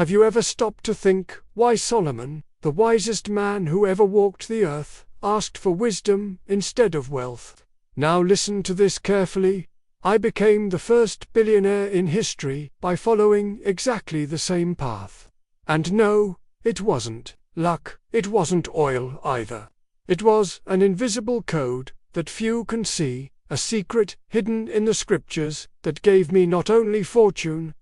Have you ever stopped to think why Solomon, the wisest man who ever walked the earth, asked for wisdom instead of wealth? Now listen to this carefully. I became the first billionaire in history by following exactly the same path. And no, it wasn't luck, it wasn't oil either. It was an invisible code that few can see, a secret hidden in the scriptures that gave me not only fortune,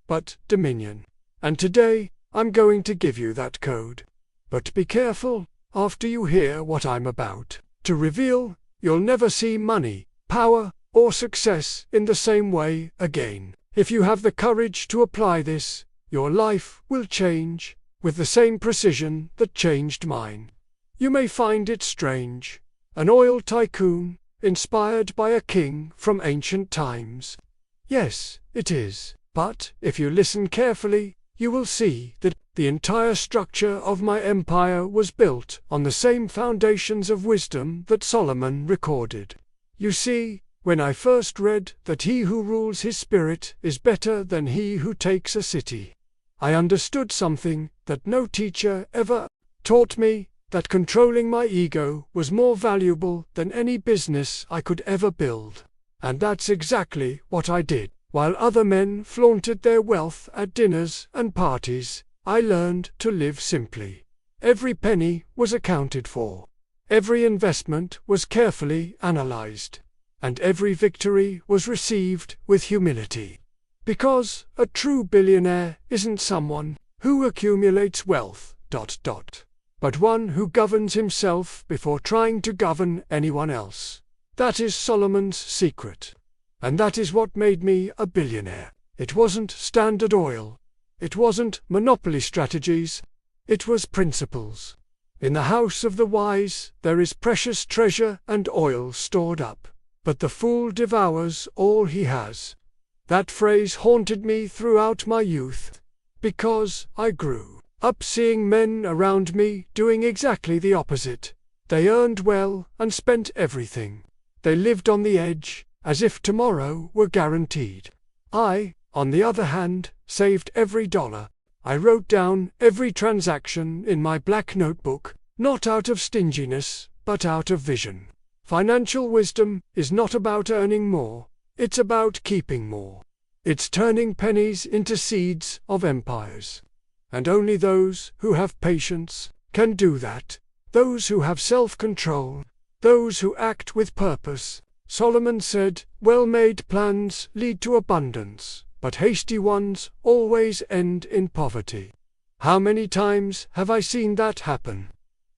but dominion. And today, I'm going to give you that code. But be careful, after you hear what I'm about to reveal, you'll never see money, power, or success in the same way again. If you have the courage to apply this, your life will change with the same precision that changed mine. You may find it strange, an oil tycoon inspired by a king from ancient times. Yes, it is. But if you listen carefully, you will see that the entire structure of my empire was built on the same foundations of wisdom that Solomon recorded. You see, when I first read that he who rules his spirit is better than he who takes a city, I understood something that no teacher ever taught me, that controlling my ego was more valuable than any business I could ever build. And that's exactly what I did. While other men flaunted their wealth at dinners and parties, I learned to live simply. Every penny was accounted for. Every investment was carefully analyzed. And every victory was received with humility. Because a true billionaire isn't someone who accumulates wealth, but one who governs himself before trying to govern anyone else. That is Solomon's secret. And that is what made me a billionaire. It wasn't Standard Oil. It wasn't monopoly strategies. It was principles. In the house of the wise there is precious treasure and oil stored up, but the fool devours all he has. That phrase haunted me throughout my youth, because I grew up seeing men around me doing exactly the opposite. They earned well and spent everything. They lived on the edge, as if tomorrow were guaranteed. I, on the other hand, saved every dollar. I wrote down every transaction in my black notebook, not out of stinginess, but out of vision. Financial wisdom is not about earning more, it's about keeping more. It's turning pennies into seeds of empires. And only those who have patience can do that. Those who have self-control, those who act with purpose. Solomon said, well-made plans lead to abundance, but hasty ones always end in poverty. How many times have I seen that happen?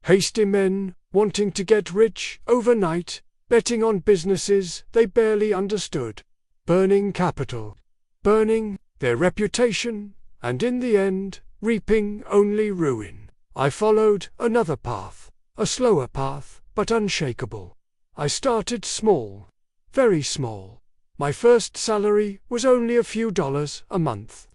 Hasty men wanting to get rich overnight, betting on businesses they barely understood, burning capital, burning their reputation, and in the end, reaping only ruin. I followed another path, a slower path, but unshakable. I started small, very small. My first salary was only a few dollars a month.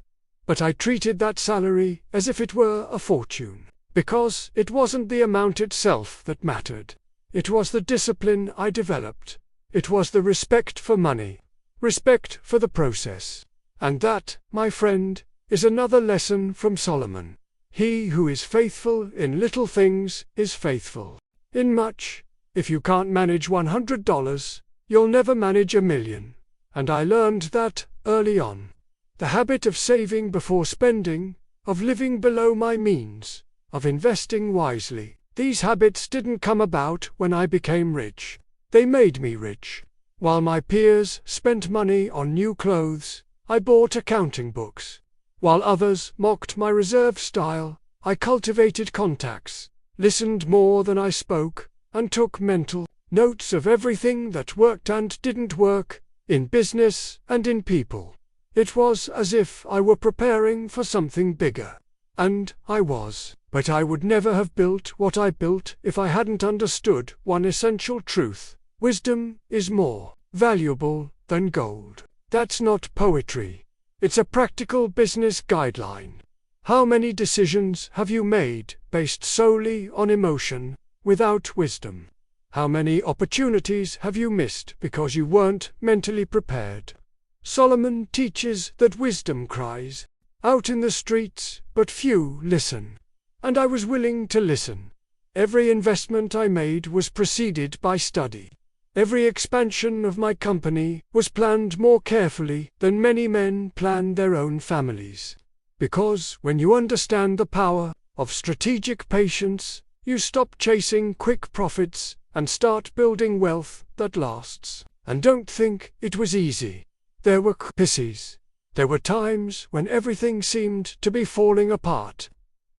But I treated that salary as if it were a fortune, because it wasn't the amount itself that mattered. It was the discipline I developed. It was the respect for money, respect for the process. And that, my friend, is another lesson from Solomon. He who is faithful in little things is faithful in much. If you can't manage $100, you'll never manage $1 million. And I learned that early on. The habit of saving before spending, of living below my means, of investing wisely. These habits didn't come about when I became rich. They made me rich. While my peers spent money on new clothes, I bought accounting books. While others mocked my reserve style, I cultivated contacts, listened more than I spoke, and took mental notes of everything that worked and didn't work, in business and in people. It was as if I were preparing for something bigger. And I was. But I would never have built what I built if I hadn't understood one essential truth. Wisdom is more valuable than gold. That's not poetry. It's a practical business guideline. How many decisions have you made based solely on emotion, without wisdom? How many opportunities have you missed because you weren't mentally prepared? Solomon teaches that wisdom cries, out in the streets, but few listen. And I was willing to listen. Every investment I made was preceded by study. Every expansion of my company was planned more carefully than many men plan their own families. Because when you understand the power of strategic patience, you stop chasing quick profits and start building wealth that lasts. And don't think it was easy. There were crises. There were times when everything seemed to be falling apart.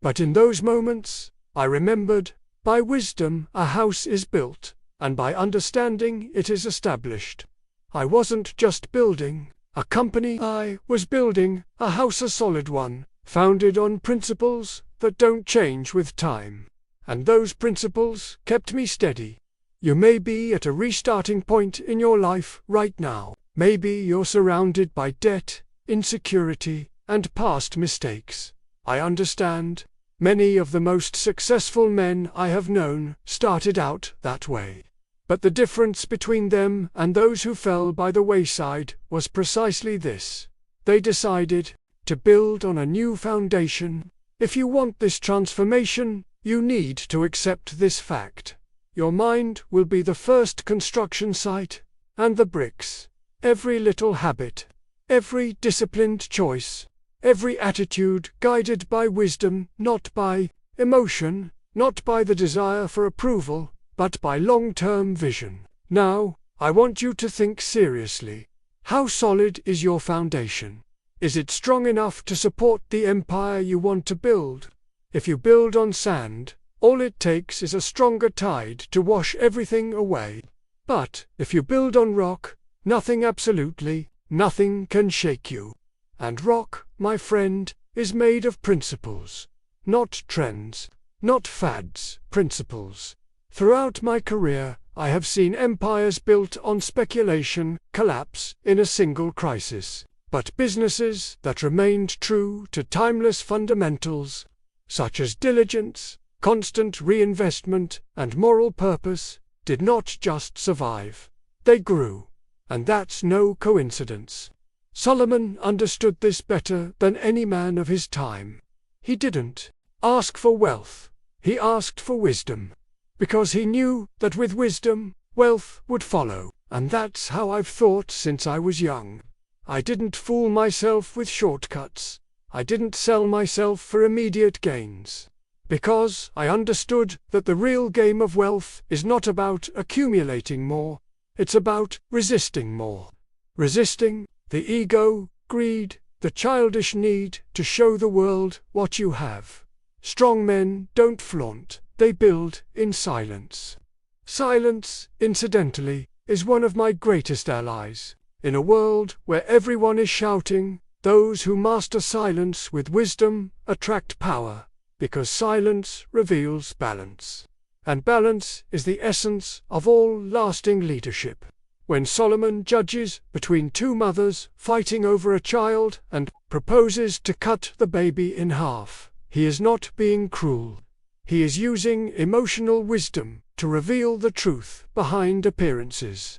But in those moments, I remembered, by wisdom a house is built, and by understanding it is established. I wasn't just building a company, I was building a house, a solid one, founded on principles that don't change with time. And those principles kept me steady. You may be at a restarting point in your life right now. Maybe you're surrounded by debt, insecurity, and past mistakes. I understand. Many of the most successful men I have known started out that way. But the difference between them and those who fell by the wayside was precisely this. They decided to build on a new foundation. If you want this transformation, you need to accept this fact. Your mind will be the first construction site, and the bricks, every little habit, every disciplined choice, every attitude guided by wisdom, not by emotion, not by the desire for approval, but by long-term vision. Now, I want you to think seriously. How solid is your foundation? Is it strong enough to support the empire you want to build? If you build on sand, all it takes is a stronger tide to wash everything away. But if you build on rock, nothing, absolutely nothing, can shake you. And rock, my friend, is made of principles. Not trends, not fads, principles. Throughout my career, I have seen empires built on speculation collapse in a single crisis. But businesses that remained true to timeless fundamentals, such as diligence, constant reinvestment, and moral purpose, did not just survive. They grew. And that's no coincidence. Solomon understood this better than any man of his time. He didn't ask for wealth. He asked for wisdom. Because he knew that with wisdom, wealth would follow. And that's how I've thought since I was young. I didn't fool myself with shortcuts. I didn't sell myself for immediate gains. Because I understood that the real game of wealth is not about accumulating more, it's about resisting more. Resisting the ego, greed, the childish need to show the world what you have. Strong men don't flaunt, they build in silence. Silence, incidentally, is one of my greatest allies. In a world where everyone is shouting, those who master silence with wisdom attract power. Because silence reveals balance. And balance is the essence of all lasting leadership. When Solomon judges between two mothers fighting over a child and proposes to cut the baby in half, he is not being cruel. He is using emotional wisdom to reveal the truth behind appearances.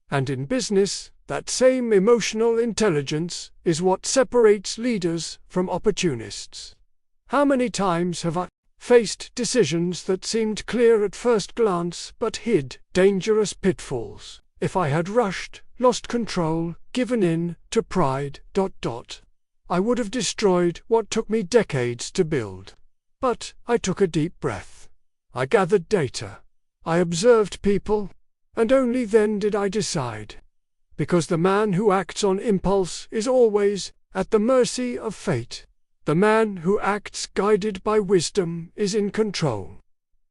And in business, that same emotional intelligence is what separates leaders from opportunists. How many times have I faced decisions that seemed clear at first glance but hid dangerous pitfalls? If I had rushed, lost control, given in to pride, I would have destroyed what took me decades to build. But I took a deep breath. I gathered data. I observed people, and only then did I decide. Because the man who acts on impulse is always at the mercy of fate. The man who acts guided by wisdom is in control.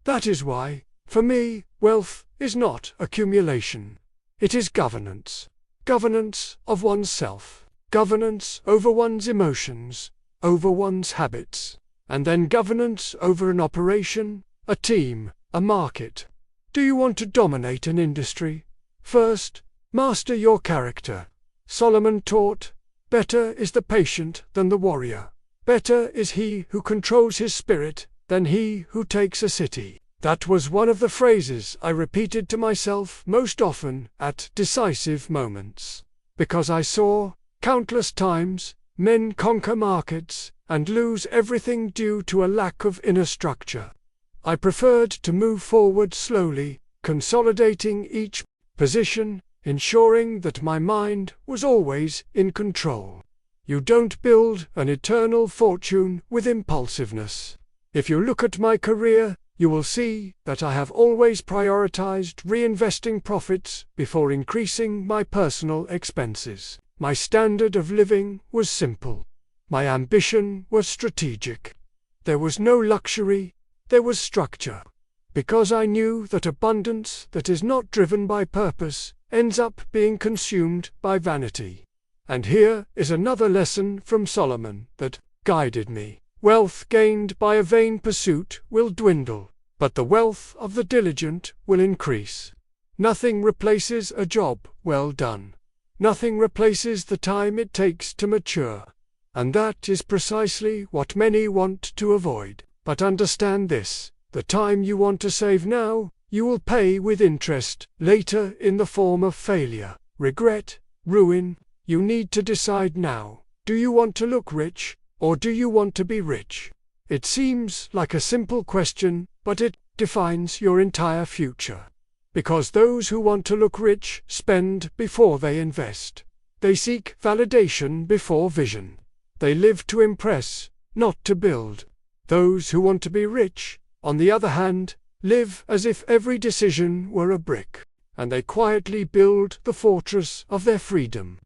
That is why, for me, wealth is not accumulation. It is governance. Governance of oneself. Governance over one's emotions, over one's habits. And then governance over an operation, a team, a market. Do you want to dominate an industry? First, master your character. Solomon taught, better is the patient than the warrior. Better is he who controls his spirit than he who takes a city. That was one of the phrases I repeated to myself most often at decisive moments. Because I saw, countless times, Men conquer markets and lose everything due to a lack of inner structure. I preferred to move forward slowly, consolidating each position, ensuring that my mind was always in control. You don't build an eternal fortune with impulsiveness. If you look at my career, you will see that I have always prioritized reinvesting profits before increasing my personal expenses. My standard of living was simple. My ambition was strategic. There was no luxury, there was structure. Because I knew that abundance that is not driven by purpose ends up being consumed by vanity. And here is another lesson from Solomon that guided me. Wealth gained by a vain pursuit will dwindle, but the wealth of the diligent will increase. Nothing replaces a job well done. Nothing replaces the time it takes to mature. And that is precisely what many want to avoid. But understand this, the time you want to save now, you will pay with interest later in the form of failure, regret, ruin. You need to decide now. Do you want to look rich, or do you want to be rich? It seems like a simple question, but it defines your entire future. Because those who want to look rich spend before they invest. They seek validation before vision. They live to impress, not to build. Those who want to be rich, on the other hand, live as if every decision were a brick, and they quietly build the fortress of their freedom.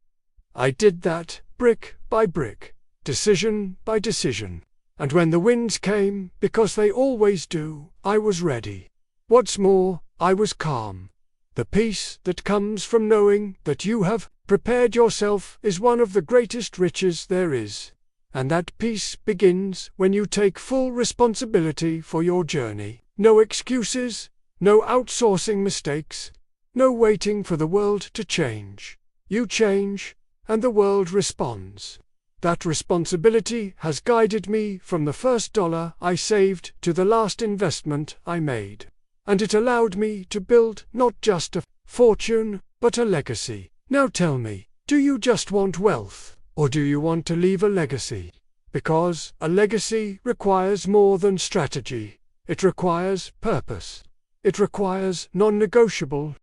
I did that, brick by brick, decision by decision, and when the winds came, because they always do, I was ready. What's more, I was calm. The peace that comes from knowing that you have prepared yourself is one of the greatest riches there is. And that peace begins when you take full responsibility for your journey. No excuses, no outsourcing mistakes, no waiting for the world to change. You change, and the world responds. That responsibility has guided me from the first dollar I saved to the last investment I made. And it allowed me to build not just a fortune, but a legacy. Now tell me, do you just want wealth, or do you want to leave a legacy? Because a legacy requires more than strategy. It requires purpose. It requires non-negotiable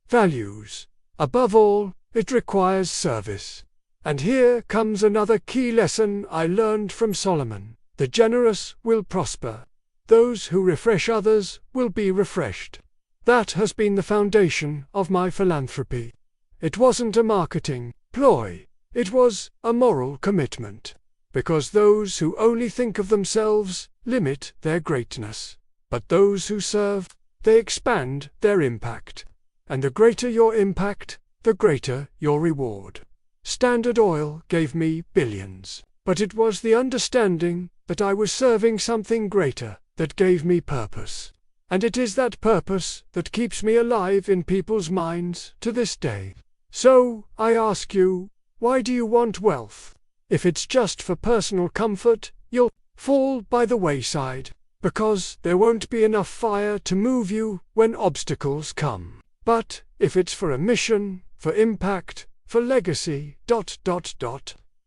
values. Above all, it requires service. And here comes another key lesson I learned from Solomon. The generous will prosper. Those who refresh others will be refreshed. That has been the foundation of my philanthropy. It wasn't a marketing ploy. It was a moral commitment. Because those who only think of themselves limit their greatness. But those who serve, they expand their impact. And the greater your impact, the greater your reward. Standard Oil gave me billions. But it was the understanding that I was serving something greater that gave me purpose. And it is that purpose that keeps me alive in people's minds to this day. So, I ask you, why do you want wealth? If it's just for personal comfort, you'll fall by the wayside, because there won't be enough fire to move you when obstacles come. But if it's for a mission, for impact, for legacy,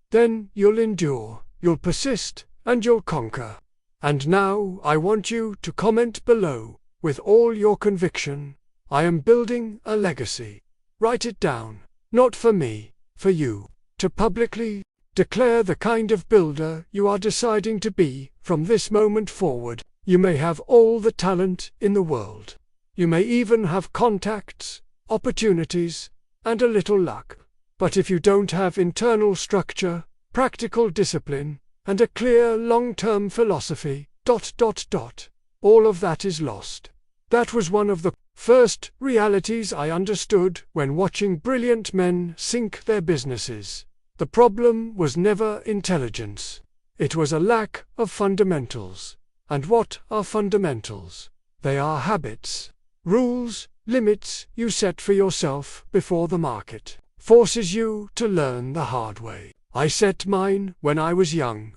then you'll endure, you'll persist, and you'll conquer. And now I want you to comment below, with all your conviction. I am building a legacy. Write it down, not for me, for you, to publicly declare the kind of builder you are deciding to be from this moment forward. You may have all the talent in the world. You may even have contacts, opportunities, and a little luck. But if you don't have internal structure, practical discipline, and a clear long-term philosophy, all of that is lost. That was one of the first realities I understood when watching brilliant men sink their businesses. The problem was never intelligence. It was a lack of fundamentals. And what are fundamentals? They are habits, rules, limits you set for yourself before the market forces you to learn the hard way. I set mine when I was young.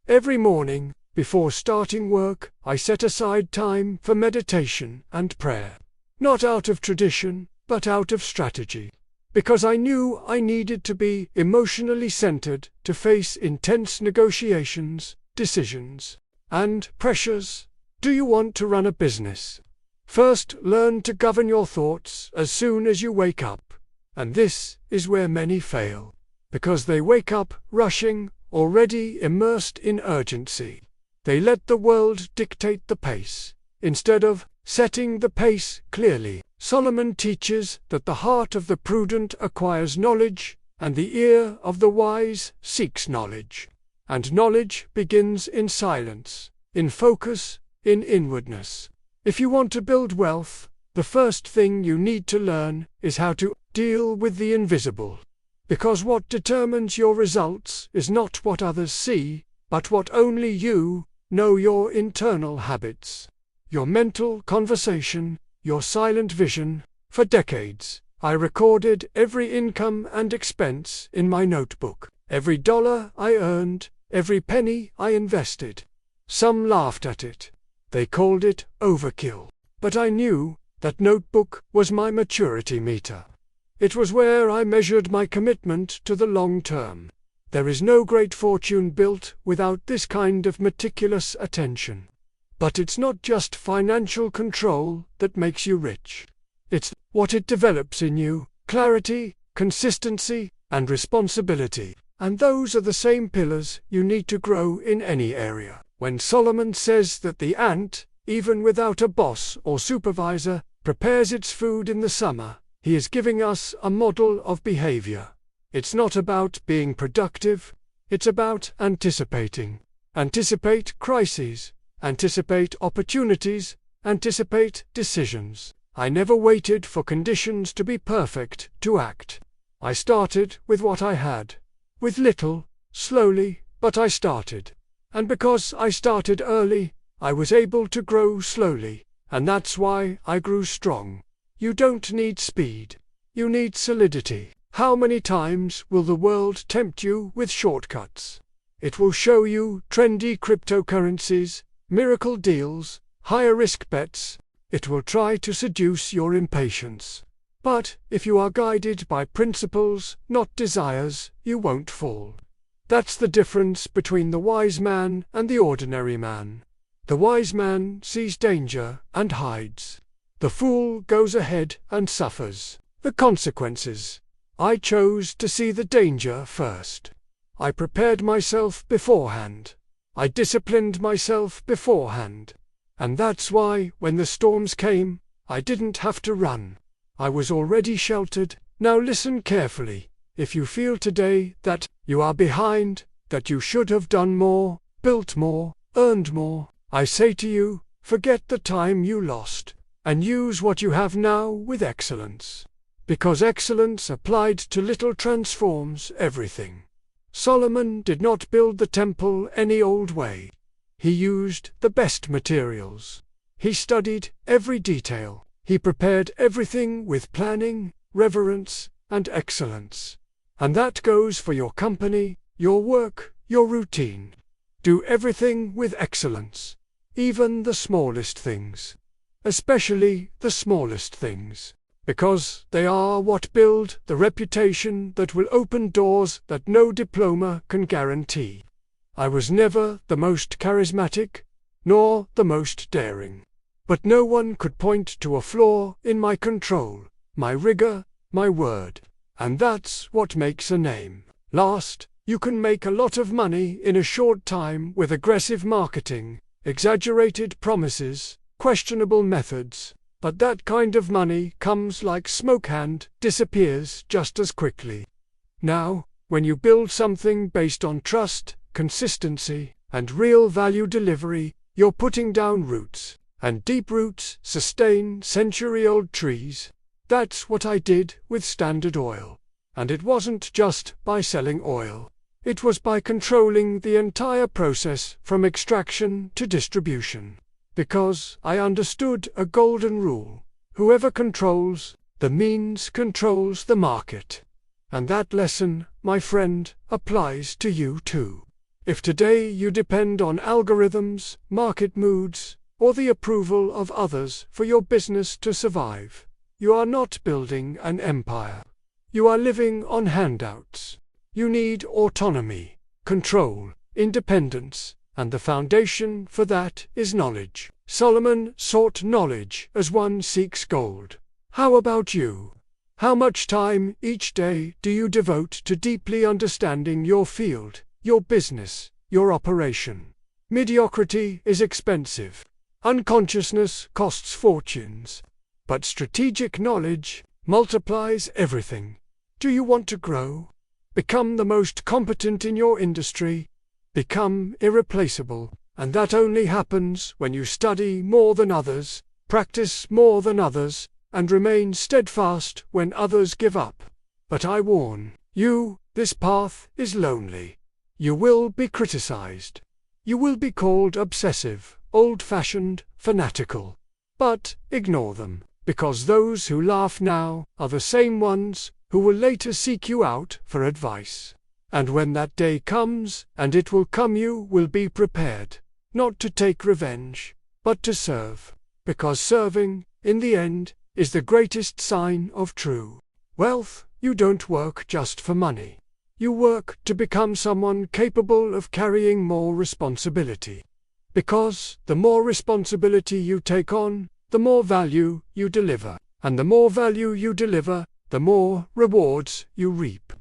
Every morning, before starting work, I set aside time for meditation and prayer. Not out of tradition, but out of strategy. because I knew I needed to be emotionally centered to face intense negotiations, decisions, and pressures. Do you want to run a business? First, learn to govern your thoughts as soon as you wake up. And this is where many fail, because they wake up rushing, already immersed in urgency. They let the world dictate the pace, instead of setting the pace clearly. Solomon teaches that the heart of the prudent acquires knowledge, and the ear of the wise seeks knowledge. And knowledge begins in silence, in focus, in inwardness. If you want to build wealth, the first thing you need to learn is how to deal with the invisible. Because what determines your results is not what others see, but what only you know: your internal habits, your mental conversation, your silent vision. For decades, I recorded every income and expense in my notebook, every dollar I earned, every penny I invested. Some laughed at it. They called it overkill. But I knew that notebook was my maturity meter. It was where I measured my commitment to the long term. There is no great fortune built without this kind of meticulous attention. But it's not just financial control that makes you rich. It's what it develops in you: clarity, consistency, and responsibility. And those are the same pillars you need to grow in any area. When Solomon says that the ant, even without a boss or supervisor, prepares its food in the summer, he is giving us a model of behavior. It's not about being productive, it's about anticipating. Anticipate crises, anticipate opportunities, anticipate decisions. I never waited for conditions to be perfect to act. I started with what I had. With little, slowly, but I started. And because I started early, I was able to grow slowly, and that's why I grew strong. You don't need speed. You need solidity. How many times will the world tempt you with shortcuts? It will show you trendy cryptocurrencies, miracle deals, higher risk bets. It will try to seduce your impatience. But if you are guided by principles, not desires, you won't fall. That's the difference between the wise man and the ordinary man. The wise man sees danger and hides. The fool goes ahead and suffers the consequences. I chose to see the danger first. I prepared myself beforehand. I disciplined myself beforehand. And that's why, when the storms came, I didn't have to run. I was already sheltered. Now listen carefully. If you feel today that you are behind, that you should have done more, built more, earned more, I say to you, forget the time you lost, and use what you have now with excellence. Because excellence applied to little transforms everything. Solomon did not build the temple any old way. He used the best materials. He studied every detail. He prepared everything with planning, reverence, and excellence. And that goes for your company, your work, your routine. Do everything with excellence, even the smallest things. Especially the smallest things. Because they are what build the reputation that will open doors that no diploma can guarantee. I was never the most charismatic, nor the most daring. But no one could point to a flaw in my control, my rigor, my word. And that's what makes a name. Last, you can make a lot of money in a short time with aggressive marketing, exaggerated promises, questionable methods. But that kind of money comes like smoke and disappears just as quickly. Now, when you build something based on trust, consistency, and real value delivery, you're putting down roots, and deep roots sustain century-old trees. That's what I did with Standard Oil. And it wasn't just by selling oil. It was by controlling the entire process from extraction to distribution. Because I understood a golden rule: whoever controls the means controls the market. And that lesson, my friend, applies to you too. If today you depend on algorithms, market moods, or the approval of others for your business to survive, you are not building an empire. You are living on handouts. You need autonomy, control, independence, and the foundation for that is knowledge. Solomon sought knowledge as one seeks gold. How about you? How much time each day do you devote to deeply understanding your field, your business, your operation? Mediocrity is expensive. Unconsciousness costs fortunes. But strategic knowledge multiplies everything. Do you want to grow? Become the most competent in your industry. Become irreplaceable. And that only happens when you study more than others, practice more than others, and remain steadfast when others give up. But I warn you, this path is lonely. You will be criticized. You will be called obsessive, old-fashioned, fanatical. But ignore them, because those who laugh now are the same ones who will later seek you out for advice. And when that day comes, and it will come, you will be prepared, not to take revenge, but to serve, because serving, in the end, is the greatest sign of true wealth. You don't work just for money. You work to become someone capable of carrying more responsibility. Because the more responsibility you take on, the more value you deliver. And the more value you deliver, the more rewards you reap.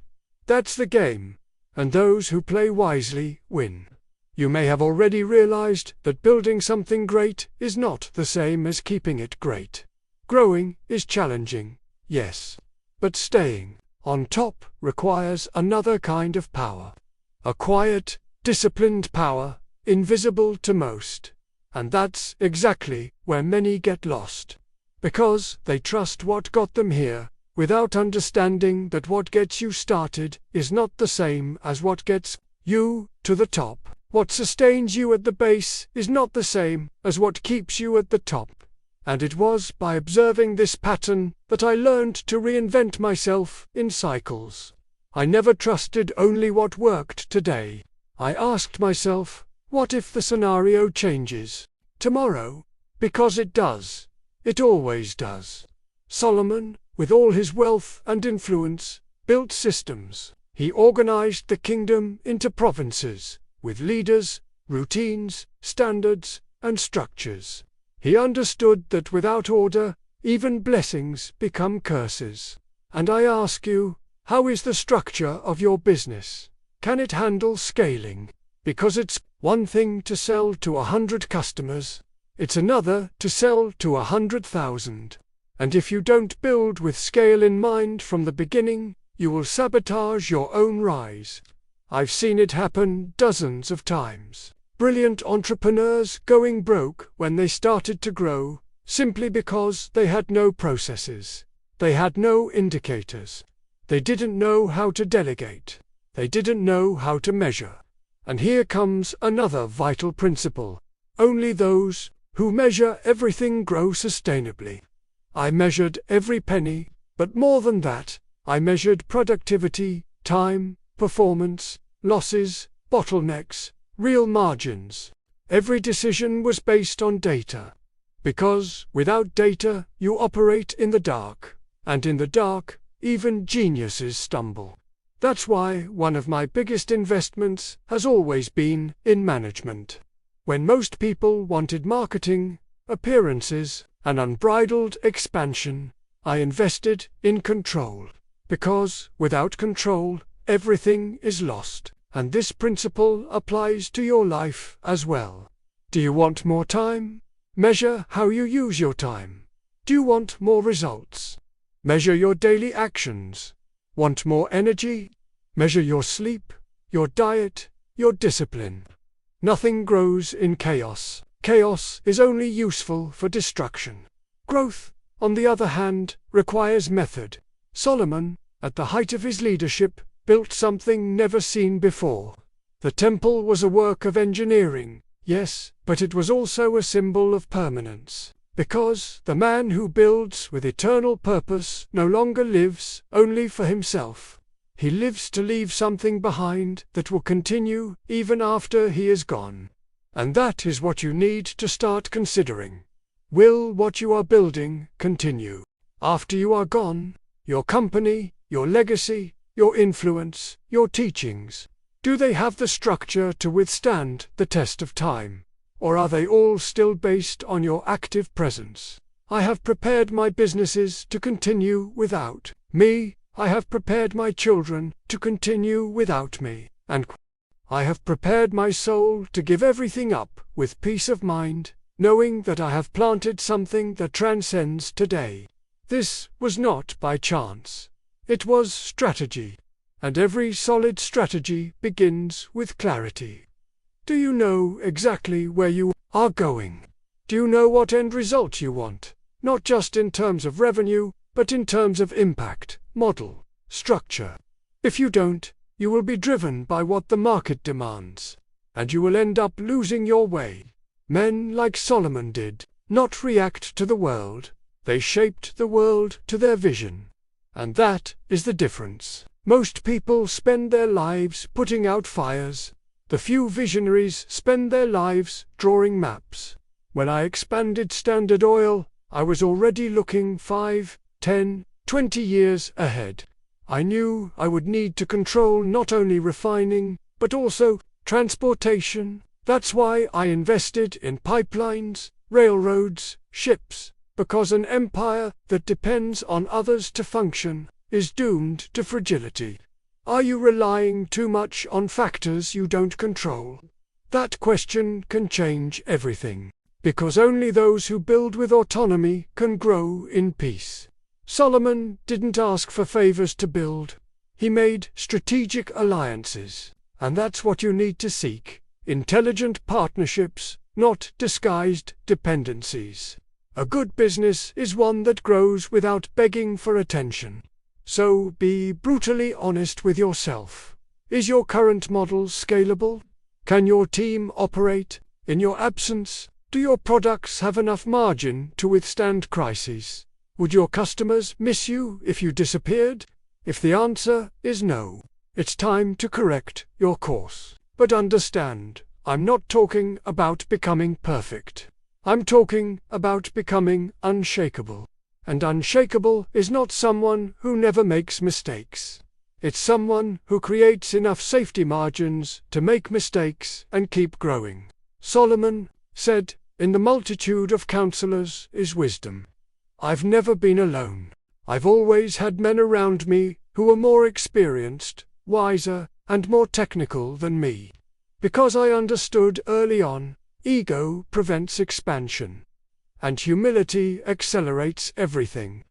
That's the game, and those who play wisely win. You may have already realized that building something great is not the same as keeping it great. Growing is challenging, yes, but staying on top requires another kind of power. A quiet, disciplined power, invisible to most. And that's exactly where many get lost. Because they trust what got them here, without understanding that what gets you started is not the same as what gets you to the top. What sustains you at the base is not the same as what keeps you at the top. And it was by observing this pattern that I learned to reinvent myself in cycles. I never trusted only what worked today. I asked myself, what if the scenario changes tomorrow? Because it does. It always does. Solomon, with all his wealth and influence, built systems. He organized the kingdom into provinces, with leaders, routines, standards, and structures. He understood that without order, even blessings become curses. And I ask you, how is the structure of your business? Can it handle scaling? Because it's one thing to sell to 100 customers, it's another to sell to 100,000. And if you don't build with scale in mind from the beginning, you will sabotage your own rise. I've seen it happen dozens of times. Brilliant entrepreneurs going broke when they started to grow, simply because they had no processes. They had no indicators. They didn't know how to delegate. They didn't know how to measure. And here comes another vital principle. Only those who measure everything grow sustainably. I measured every penny, but more than that, I measured productivity, time, performance, losses, bottlenecks, real margins. Every decision was based on data. Because without data, you operate in the dark. And in the dark, even geniuses stumble. That's why one of my biggest investments has always been in management. When most people wanted marketing, appearances, and unbridled expansion, I invested in control. Because without control, everything is lost. And this principle applies to your life as well. Do you want more time? Measure how you use your time. Do you want more results? Measure your daily actions. Want more energy? Measure your sleep, your diet, your discipline. Nothing grows in chaos. Chaos is only useful for destruction. Growth, on the other hand, requires method. Solomon, at the height of his leadership, built something never seen before. The temple was a work of engineering, yes, but it was also a symbol of permanence. Because the man who builds with eternal purpose no longer lives only for himself. He lives to leave something behind that will continue even after he is gone. And that is what you need to start considering. Will what you are building continue? After you are gone, your company, your legacy, your influence, your teachings? Do they have the structure to withstand the test of time? Or are they all still based on your active presence? I have prepared my businesses to continue without me. I have prepared my children to continue without me. And I have prepared my soul to give everything up with peace of mind, knowing that I have planted something that transcends today. This was not by chance. It was strategy. And every solid strategy begins with clarity. Do you know exactly where you are going? Do you know what end result you want? Not just in terms of revenue, but in terms of impact, model, structure. If you don't, you will be driven by what the market demands, and you will end up losing your way. Men like Solomon did not react to the world, they shaped the world to their vision. And that is the difference. Most people spend their lives putting out fires. The few visionaries spend their lives drawing maps. When I expanded Standard Oil, I was already looking 5, 10, 20 years ahead. I knew I would need to control not only refining, but also transportation. That's why I invested in pipelines, railroads, ships, because an empire that depends on others to function is doomed to fragility. Are you relying too much on factors you don't control? That question can change everything, because only those who build with autonomy can grow in peace. Solomon didn't ask for favors to build. He made strategic alliances, and that's what you need to seek. Intelligent partnerships, not disguised dependencies. A good business is one that grows without begging for attention. So be brutally honest with yourself. Is your current model scalable? Can your team operate in your absence? Do your products have enough margin to withstand crises? Would your customers miss you if you disappeared? If the answer is no, it's time to correct your course. But understand, I'm not talking about becoming perfect. I'm talking about becoming unshakable. And unshakable is not someone who never makes mistakes. It's someone who creates enough safety margins to make mistakes and keep growing. Solomon said, "In the multitude of counselors is wisdom." I've never been alone. I've always had men around me who were more experienced, wiser, and more technical than me. Because I understood early on, ego prevents expansion. And humility accelerates everything.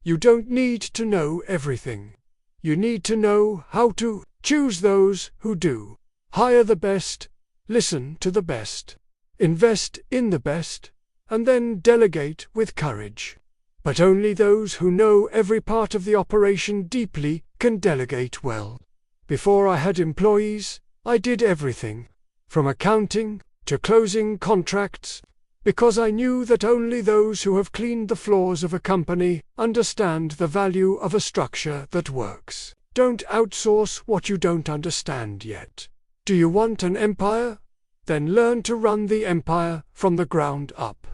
You don't need to know everything. You need to know how to choose those who do. Hire the best, listen to the best, invest in the best, and then delegate with courage. But only those who know every part of the operation deeply can delegate well. Before I had employees, I did everything, from accounting to closing contracts, because I knew that only those who have cleaned the floors of a company understand the value of a structure that works. Don't outsource what you don't understand yet. Do you want an empire? Then learn to run the empire from the ground up.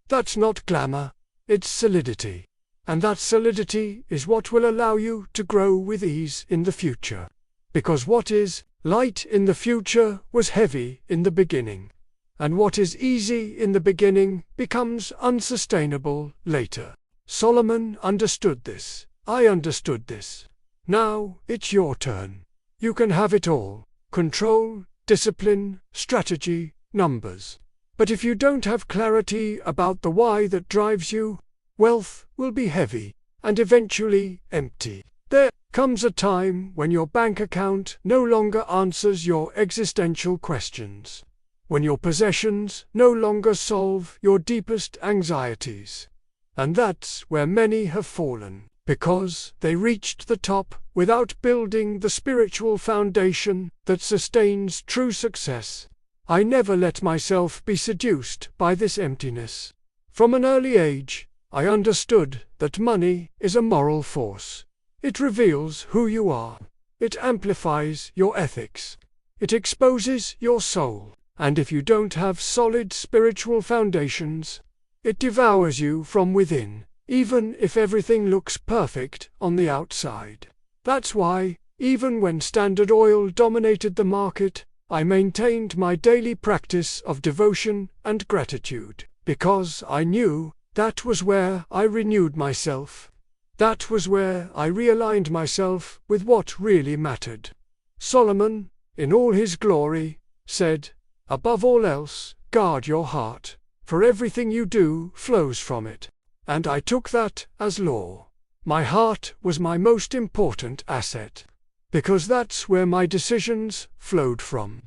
That's not glamour, it's solidity. And that solidity is what will allow you to grow with ease in the future. Because what is light in the future was heavy in the beginning. And what is easy in the beginning becomes unsustainable later. Solomon understood this. I understood this. Now it's your turn. You can have it all: control, discipline, strategy, numbers. But if you don't have clarity about the why that drives you, wealth will be heavy and eventually empty. There comes a time when your bank account no longer answers your existential questions. When your possessions no longer solve your deepest anxieties. And that's where many have fallen, because they reached the top without building the spiritual foundation that sustains true success. I never let myself be seduced by this emptiness. From an early age, I understood that money is a moral force. It reveals who you are. It amplifies your ethics. It exposes your soul. And if you don't have solid spiritual foundations, it devours you from within, even if everything looks perfect on the outside. That's why, even when Standard Oil dominated the market, I maintained my daily practice of devotion and gratitude, because I knew that was where I renewed myself. That was where I realigned myself with what really mattered. Solomon, in all his glory, said, "Above all else, guard your heart, for everything you do flows from it." And I took that as law. My heart was my most important asset, because that's where my decisions flowed from.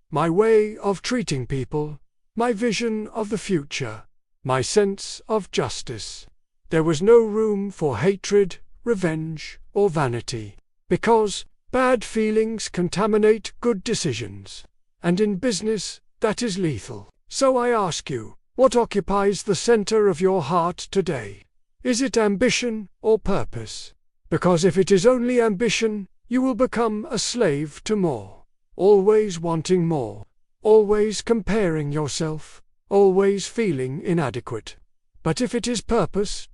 My way of treating people, my vision of the future, my sense of justice. There was no room for hatred, revenge, or vanity, because bad feelings contaminate good decisions, and in business that is lethal. So I ask you, what occupies the center of your heart today? Is it ambition or purpose? Because if it is only ambition, you will become a slave to more, always wanting more, always comparing yourself, always feeling inadequate. But if it is purpose,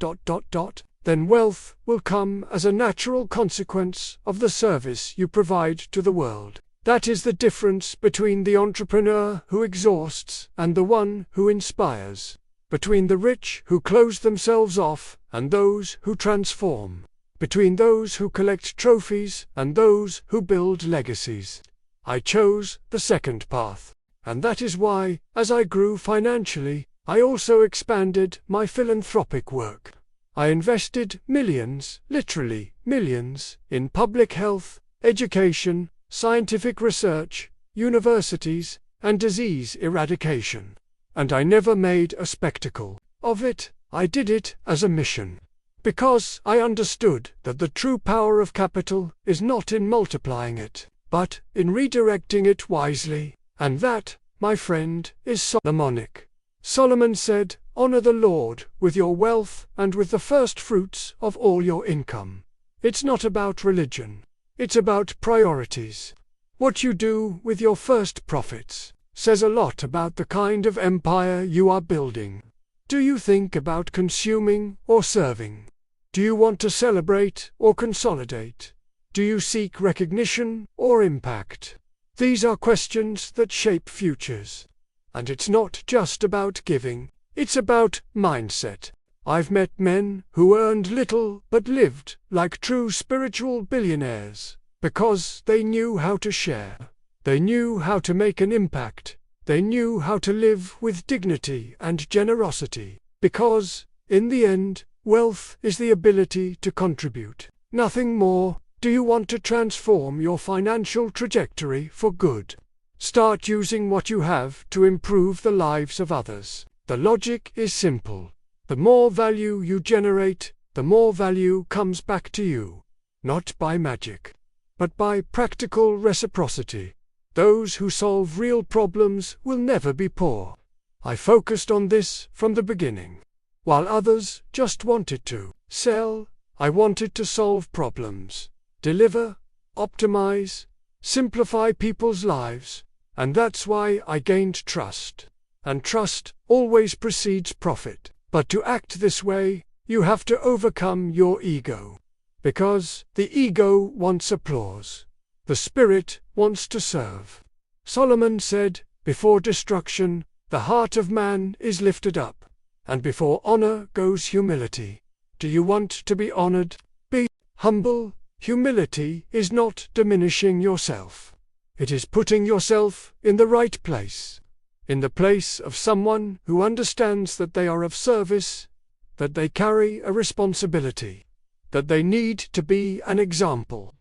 then wealth will come as a natural consequence of the service you provide to the world. That is the difference between the entrepreneur who exhausts and the one who inspires, between the rich who close themselves off and those who transform, between those who collect trophies and those who build legacies. I chose the second path, and that is why, as I grew financially, I also expanded my philanthropic work. I invested millions, literally millions, in public health, education, scientific research, universities, and disease eradication. And I never made a spectacle of it. I did it as a mission. Because I understood that the true power of capital is not in multiplying it, but in redirecting it wisely. And that, my friend, is Solomonic. Solomon said, "Honor the Lord with your wealth and with the first fruits of all your income." It's not about religion. It's about priorities. What you do with your first profits says a lot about the kind of empire you are building. Do you think about consuming or serving? Do you want to celebrate or consolidate? Do you seek recognition or impact? These are questions that shape futures. And it's not just about giving, it's about mindset. I've met men who earned little but lived like true spiritual billionaires, because they knew how to share. They knew how to make an impact. They knew how to live with dignity and generosity, because, in the end, wealth is the ability to contribute. Nothing more. Do you want to transform your financial trajectory for good? Start using what you have to improve the lives of others. The logic is simple. The more value you generate, the more value comes back to you. Not by magic, but by practical reciprocity. Those who solve real problems will never be poor. I focused on this from the beginning. While others just wanted to sell, I wanted to solve problems, deliver, optimize, simplify people's lives. And that's why I gained trust. And trust always precedes profit. But to act this way, you have to overcome your ego. Because the ego wants applause. The spirit wants to serve. Solomon said, "Before destruction, the heart of man is lifted up, and before honor goes humility." Do you want to be honored? Be humble. Humility is not diminishing yourself. It is putting yourself in the right place, in the place of someone who understands that they are of service, that they carry a responsibility, that they need to be an example.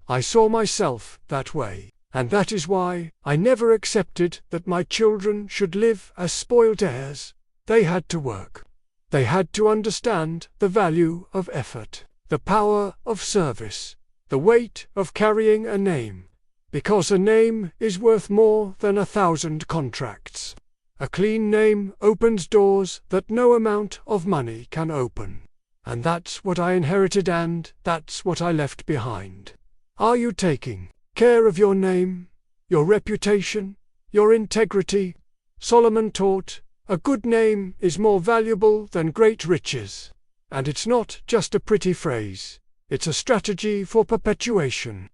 I saw myself that way, and that is why I never accepted that my children should live as spoiled heirs. They had to work. They had to understand the value of effort, the power of service, the weight of carrying a name. Because a name is worth more than 1,000 contracts. A clean name opens doors that no amount of money can open. And that's what I inherited, and that's what I left behind. Are you taking care of your name, your reputation, your integrity? Solomon taught, a good name is more valuable than great riches. And it's not just a pretty phrase. It's a strategy for perpetuation.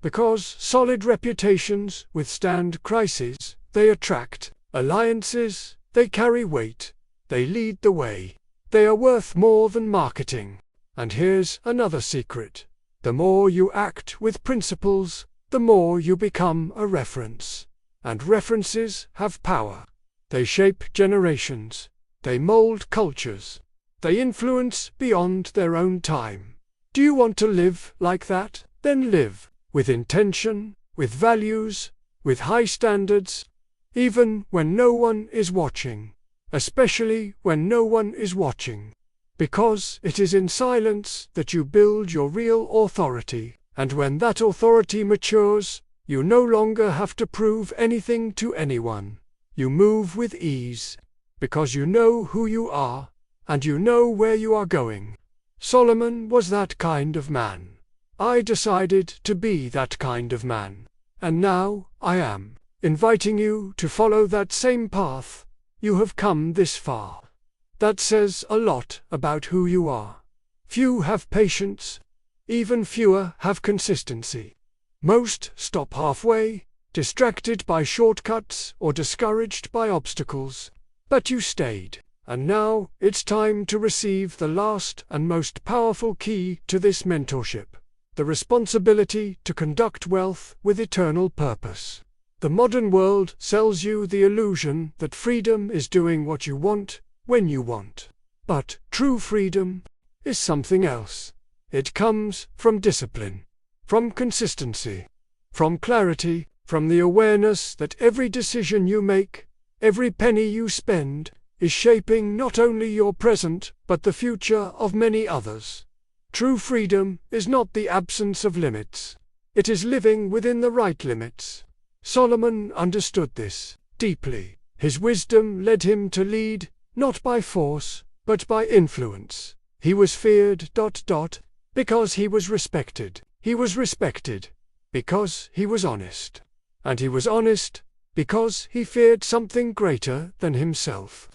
Because solid reputations withstand crises, they attract alliances, they carry weight, they lead the way. They are worth more than marketing. And here's another secret. The more you act with principles, the more you become a reference. And references have power. They shape generations. They mold cultures. They influence beyond their own time. Do you want to live like that? Then live with intention, with values, with high standards, even when no one is watching, especially when no one is watching. Because it is in silence that you build your real authority, and when that authority matures, you no longer have to prove anything to anyone. You move with ease, because you know who you are, and you know where you are going. Solomon was that kind of man. I decided to be that kind of man. And now I am inviting you to follow that same path. You have come this far. That says a lot about who you are. Few have patience. Even fewer have consistency. Most stop halfway, distracted by shortcuts or discouraged by obstacles. But you stayed. And now it's time to receive the last and most powerful key to this mentorship. The responsibility to conduct wealth with eternal purpose. The modern world sells you the illusion that freedom is doing what you want, when you want. But true freedom is something else. It comes from discipline, from consistency, from clarity, from the awareness that every decision you make, every penny you spend, is shaping not only your present but the future of many others. True freedom is not the absence of limits. It is living within the right limits. Solomon understood this deeply. His wisdom led him to lead, not by force, but by influence. He was feared, because he was respected. He was respected because he was honest. And he was honest because he feared something greater than himself.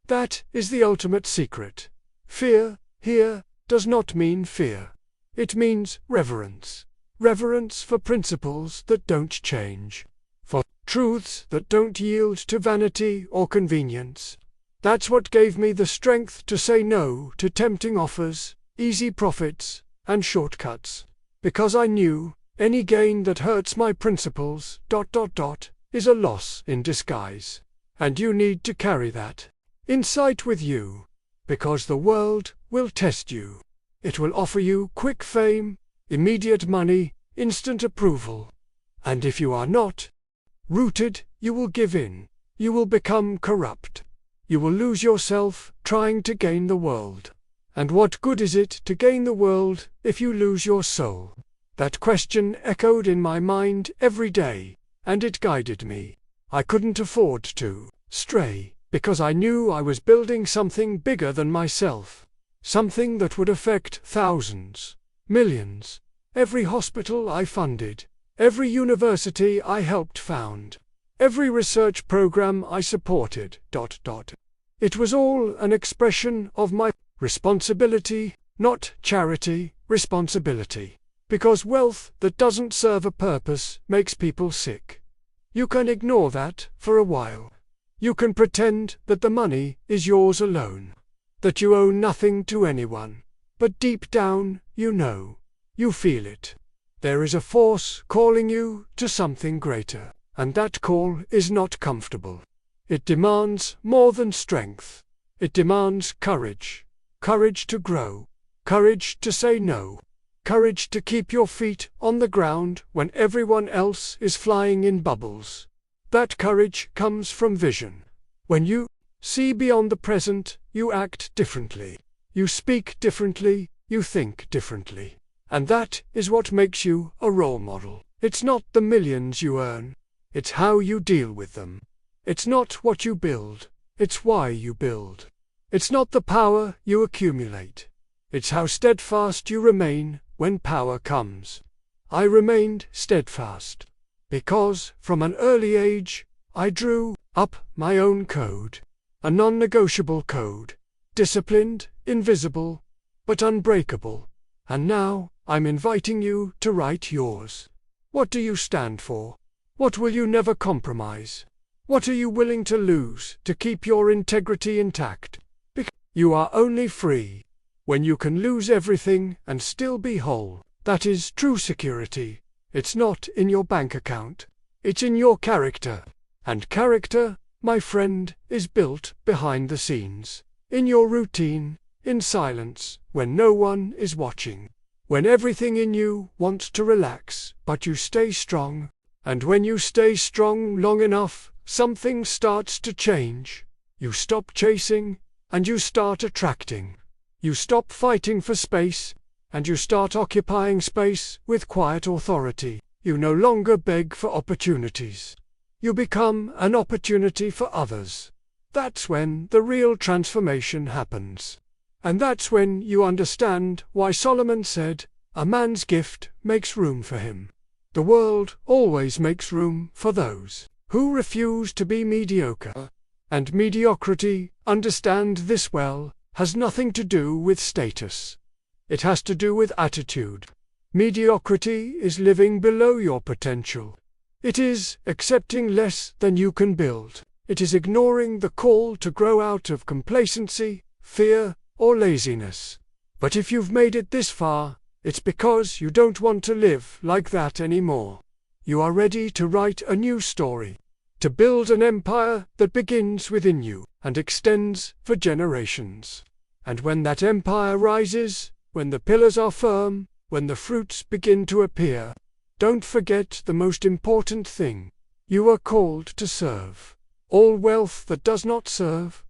That is the ultimate secret. Fear, here, does not mean fear. It means reverence. Reverence for principles that don't change. For truths that don't yield to vanity or convenience. That's what gave me the strength to say no to tempting offers, easy profits, and shortcuts. Because I knew any gain that hurts my principles, is a loss in disguise. And you need to carry that insight with you. Because the world will test you. It will offer you quick fame, immediate money, instant approval. And if you are not rooted, you will give in. You will become corrupt. You will lose yourself trying to gain the world. And what good is it to gain the world if you lose your soul? That question echoed in my mind every day, and it guided me. I couldn't afford to stray, because I knew I was building something bigger than myself. Something that would affect thousands, millions. Every hospital I funded, every university I helped found, every research program I supported, It was all an expression of my responsibility, not charity, responsibility. Because wealth that doesn't serve a purpose makes people sick. You can ignore that for a while. You can pretend that the money is yours alone, that you owe nothing to anyone. But deep down, you know. You feel it. There is a force calling you to something greater, and that call is not comfortable. It demands more than strength. It demands courage. Courage to grow. Courage to say no. Courage to keep your feet on the ground when everyone else is flying in bubbles. That courage comes from vision. When you see beyond the present, you act differently. You speak differently, you think differently. And that is what makes you a role model. It's not the millions you earn. It's how you deal with them. It's not what you build. It's why you build. It's not the power you accumulate. It's how steadfast you remain when power comes. I remained steadfast. Because, from an early age, I drew up my own code. A non-negotiable code. Disciplined, invisible, but unbreakable. And now, I'm inviting you to write yours. What do you stand for? What will you never compromise? What are you willing to lose to keep your integrity intact? Because you are only free when you can lose everything and still be whole. That is true security. It's not in your bank account. It's in your character. And character, my friend, is built behind the scenes. In your routine, in silence, when no one is watching. When everything in you wants to relax, but you stay strong. And when you stay strong long enough, something starts to change. You stop chasing, and you start attracting. You stop fighting for space, and you start occupying space with quiet authority. You no longer beg for opportunities. You become an opportunity for others. That's when the real transformation happens. And that's when you understand why Solomon said, "A man's gift makes room for him." The world always makes room for those who refuse to be mediocre. And mediocrity, understand this well, has nothing to do with status. It has to do with attitude. Mediocrity is living below your potential. It is accepting less than you can build. It is ignoring the call to grow out of complacency, fear, or laziness. But if you've made it this far, it's because you don't want to live like that anymore. You are ready to write a new story, to build an empire that begins within you and extends for generations. And when that empire rises, when the pillars are firm, when the fruits begin to appear, don't forget the most important thing. You are called to serve. All wealth that does not serve,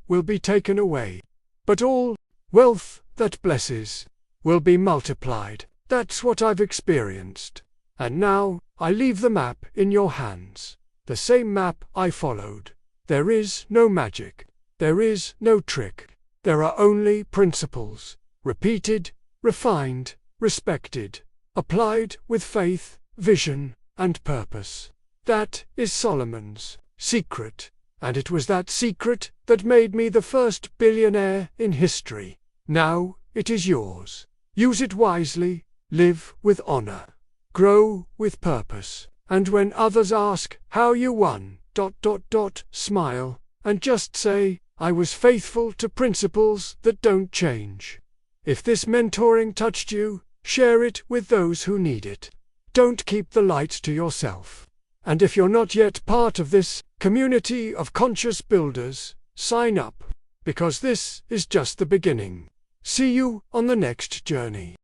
will be taken away. But all wealth that blesses will be multiplied. That's what I've experienced. And now, I leave the map in your hands. The same map I followed. There is no magic. There is no trick. There are only principles. Repeated, refined, respected. Applied with faith, vision, and purpose. That is Solomon's secret. And it was that secret that made me the first billionaire in history. Now, it is yours. Use it wisely, live with honor, grow with purpose, and when others ask how you won, smile, and just say, I was faithful to principles that don't change. If this mentoring touched you, share it with those who need it. Don't keep the light to yourself. And if you're not yet part of this community of conscious builders, sign up, because this is just the beginning. See you on the next journey.